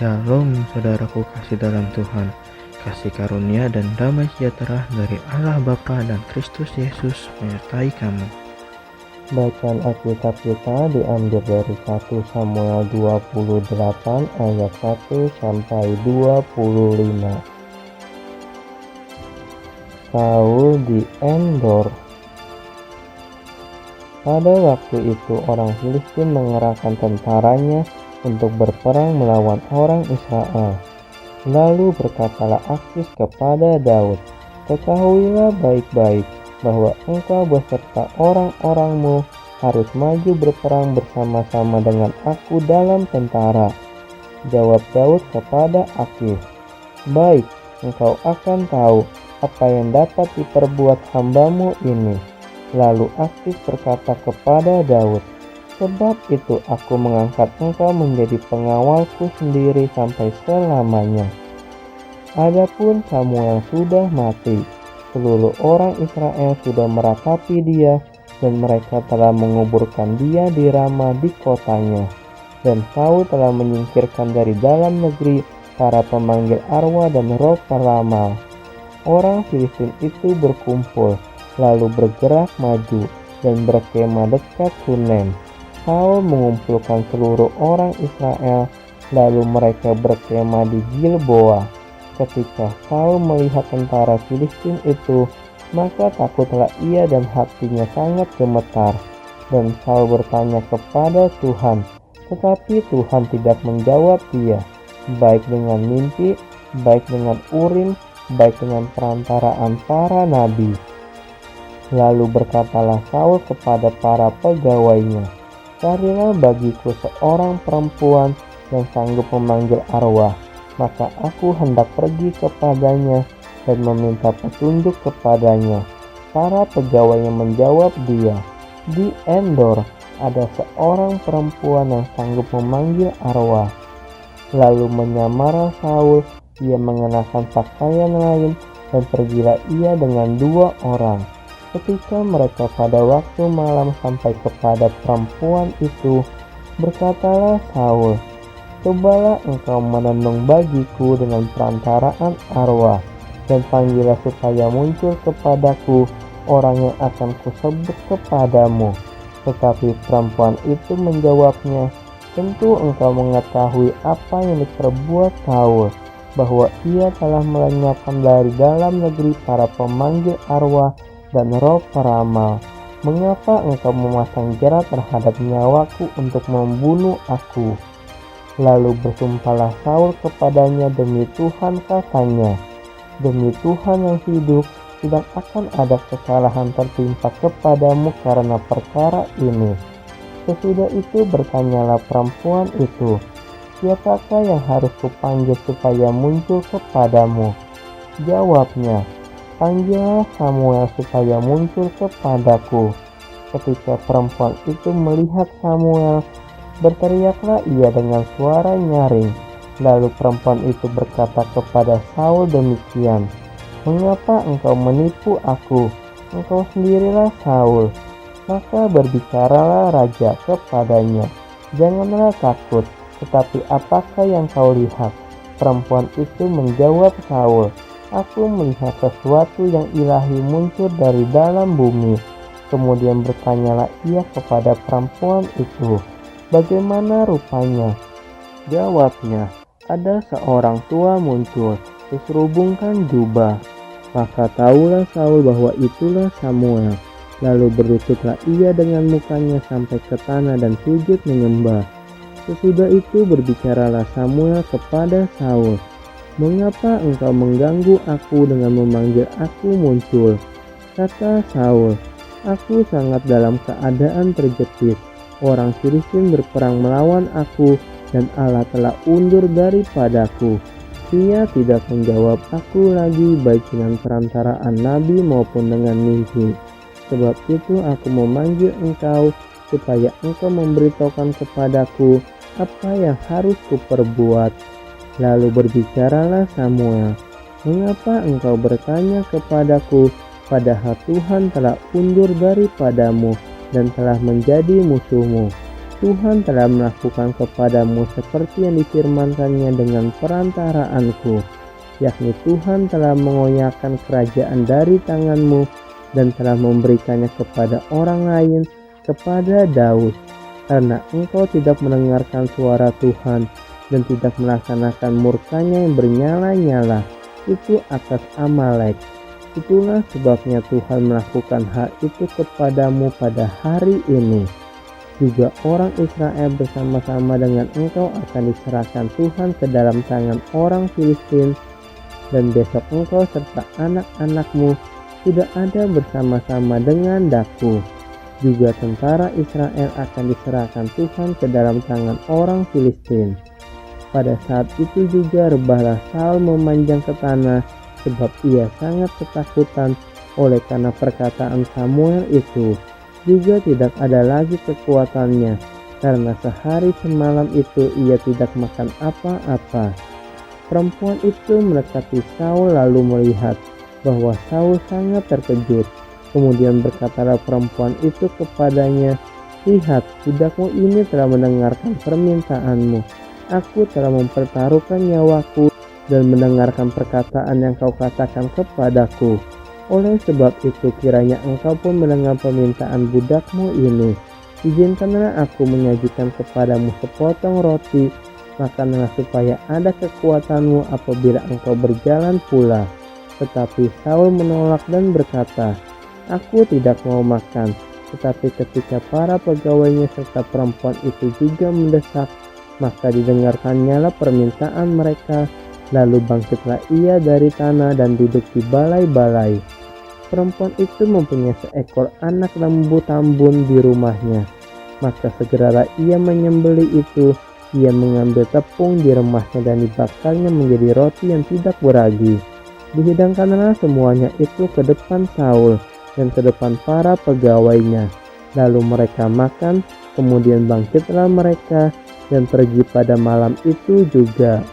Shalom saudaraku kasih dalam Tuhan, kasih karunia dan damai sejahtera dari Allah Bapa dan Kristus Yesus menyertai kamu. Bacaan Alkitab kita diambil dari 1 Samuel 28 ayat 1 sampai 25. Saul di Endor. Pada waktu itu orang Filistin mengerahkan tentaranya untuk berperang melawan orang Israel. Lalu berkatalah Akis kepada Daud, "Ketahuilah baik-baik bahwa engkau beserta orang-orangmu harus maju berperang bersama-sama dengan aku dalam tentara." Jawab Daud kepada Akis, "Baik, engkau akan tahu apa yang dapat diperbuat hambamu ini." Lalu Akis berkata kepada Daud, "Sebab itu aku mengangkat engkau menjadi pengawalku sendiri sampai selamanya." Adapun Samuel sudah mati, seluruh orang Israel sudah meratapi dia, dan mereka telah menguburkan dia di Rama di kotanya. Dan Saul telah menyingkirkan dari dalam negeri para pemanggil arwah dan roh peramal. Orang Filistin itu berkumpul, lalu bergerak maju dan berkemah dekat Sunem. Saul mengumpulkan seluruh orang Israel, lalu mereka berkemah di Gilboa. Ketika Saul melihat tentara Filistin itu, maka takutlah ia dan hatinya sangat gemetar. Dan Saul bertanya kepada Tuhan, tetapi Tuhan tidak menjawab dia, baik dengan mimpi, baik dengan Urim, baik dengan perantaraan para nabi. Lalu berkatalah Saul kepada para pegawainya, "Carilah bagiku seorang perempuan yang sanggup memanggil arwah, maka aku hendak pergi kepadanya dan meminta petunjuk kepadanya." Para pegawainya menjawab dia, "Di Endor ada seorang perempuan yang sanggup memanggil arwah." Lalu menyamarah Saul, ia mengenakan pakaian lain, dan pergilah ia dengan 2 orang. Ketika mereka pada waktu malam sampai kepada perempuan itu, berkatalah Saul, "Cobalah engkau menenung bagiku dengan perantaraan arwah, dan panggillah supaya muncul kepadaku orang yang akan kusebut kepadamu." Tetapi perempuan itu menjawabnya, "Tentu engkau mengetahui apa yang diperbuat Saul, bahwa ia telah melenyapkan dari dalam negeri para pemanggil arwah dan roh peramal. Mengapa engkau memasang jerat terhadap nyawaku untuk membunuh aku?" Lalu bersumpahlah Saul kepadanya, "Demi Tuhan," katanya, "demi Tuhan yang hidup, tidak akan ada kesalahan tertimpa kepadamu karena perkara ini." Sesudah itu bertanyalah perempuan itu, "Siapakah yang harus kupanggil supaya muncul kepadamu?" Jawabnya, "Panggillah Samuel supaya muncul kepadaku." Ketika perempuan itu melihat Samuel, berteriaklah ia dengan suara nyaring. Lalu perempuan itu berkata kepada Saul demikian, "Mengapa engkau menipu aku? Engkau sendirilah Saul." Maka berbicaralah raja kepadanya, "Janganlah takut, tetapi apakah yang kau lihat?" Perempuan itu menjawab Saul, "Aku melihat sesuatu yang ilahi muncul dari dalam bumi." Kemudian bertanyalah ia kepada perempuan itu, "Bagaimana rupanya?" Jawabnya, "Ada seorang tua muncul, diserubungkan jubah." Maka tahulah Saul bahwa itulah Samuel. Lalu berlututlah ia dengan mukanya sampai ke tanah dan sujud menyembah. Sesudah itu berbicaralah Samuel kepada Saul, "Mengapa engkau mengganggu aku dengan memanggil aku muncul?" Kata Saul, "Aku sangat dalam keadaan terjepit. Orang Filistin berperang melawan aku, dan Allah telah undur daripadaku. Ia tidak menjawab aku lagi baik dengan perantaraan nabi maupun dengan mimpi. Sebab itu aku memanggil engkau, supaya engkau memberitahukan kepadaku apa yang harus kuperbuat." Lalu berbicaralah Samuel, "Mengapa engkau bertanya kepadaku, padahal Tuhan telah undur daripadamu dan telah menjadi musuhmu? Tuhan telah melakukan kepadamu seperti yang difirmankannya dengan perantaraan-Ku, yakni Tuhan telah mengoyakkan kerajaan dari tanganmu dan telah memberikannya kepada orang lain, kepada Daud, karena engkau tidak mendengarkan suara Tuhan dan tidak melaksanakan murkanya yang bernyala-nyala itu atas Amalek. Itulah sebabnya Tuhan melakukan hal itu kepadamu pada hari ini. Juga orang Israel bersama-sama dengan engkau akan diserahkan Tuhan ke dalam tangan orang Filistin, dan besok engkau serta anak-anakmu sudah ada bersama-sama dengan Daku. Juga tentara Israel akan diserahkan Tuhan ke dalam tangan orang Filistin. Pada saat itu juga rebahlah Saul memanjang ke tanah, sebab ia sangat ketakutan oleh karena perkataan Samuel itu. Juga tidak ada lagi kekuatannya, karena sehari semalam itu ia tidak makan apa-apa. Perempuan itu mendekati Saul lalu melihat bahwa Saul sangat terkejut. Kemudian berkatalah perempuan itu kepadanya, "Lihat, budakmu ini telah mendengarkan permintaanmu. Aku telah mempertaruhkan nyawaku dan mendengarkan perkataan yang kau katakan kepadaku. Oleh sebab itu kiranya engkau pun mendengar permintaan budakmu ini. Izinkanlah aku menyajikan kepadamu sepotong roti, makanlah supaya ada kekuatanmu apabila engkau berjalan pula." Tetapi Saul menolak dan berkata, "Aku tidak mau makan." Tetapi ketika para pegawainya serta perempuan itu juga mendesak, maka didengarkannyalah permintaan mereka. Lalu bangkitlah ia dari tanah dan duduk di balai-balai. Perempuan itu mempunyai seekor anak lembu tambun di rumahnya. Maka segeralah ia menyembelih itu. Ia mengambil tepung di rumahnya dan dibakarnya menjadi roti yang tidak beragi. Dihidangkanlah semuanya itu ke depan Saul dan ke depan para pegawainya. Lalu mereka makan, kemudian bangkitlah mereka dan pergi pada malam itu juga.